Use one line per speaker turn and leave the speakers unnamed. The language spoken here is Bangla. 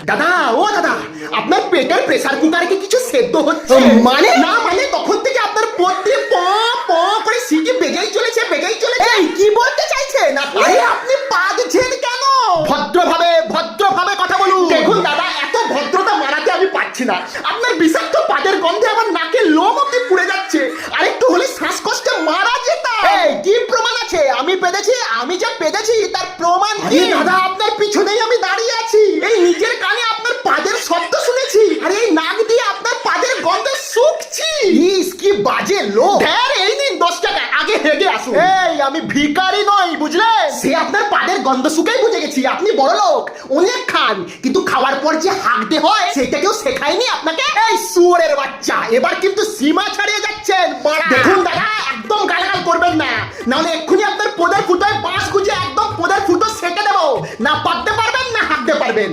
দাদা ও দাদা, আপনার পেটের প্রেসার কুকারে কি কিছু সেদ্ধ হচ্ছে?
মানে?
না মানে তখন থেকে আপনার পথে প প করে সিটি বেজেই চলেছে।
এই কি বলতে চাইছেন আপনি?
আরে আপনি পাচ্ছেন কেন? ভদ্রভাবে কথা বলুন। দেখুন দাদা, এত ভদ্রতা মানাতে আমি পাচ্ছি না। আপনার বিষাক্ত পাদের গন্ধে আমার নাকের লোম অব্দি পুড়ে যাচ্ছে। আরেকটু হলে শ্বাসকষ্টে মারা যেতাম।
এই কি প্রমাণ আছে আমি পেদেছি? আমি যে পেদেছি তার প্রমাণ কি?
আরে দাদা, আপনার পিছনেই আমি দাঁড়িয়ে আছি। এই নিজের কানে আপনার পাদের শব্দ শুনেছি। আরে এই নাক দিয়ে আপনার পাদের গন্ধ শুকছি।
ইস কি বাজে লোক।
ধ্যার, এই নিন 10 টাকা, আগে হেগে আসুন।
এই আমি ভিখারি নই, বুঝলেন?
সে আপনার পাদের গন্ধ শুকেই বুঝে গেছি। আপনি বড় লোক, অনেক খান, কিন্তু খাওয়ার পর যে হাঁকতে হয় সেটা কেউ শেখায়নি আপনাকে।
এই শুয়োরের বাচ্চা, এবার কিন্তু সীমা ছাড়িয়ে যাচ্ছেন। বাড়া।
দেখুন দাদা, একদম গালাগাল করবেন না, নাহলে এক্ষুনি আপনার পোদের ফুটোয় বাঁশ গুজে একদম পোদের ফুটো সেঁকে দেবো। না পাততে পারবেন না হাঁকতে পারবেন।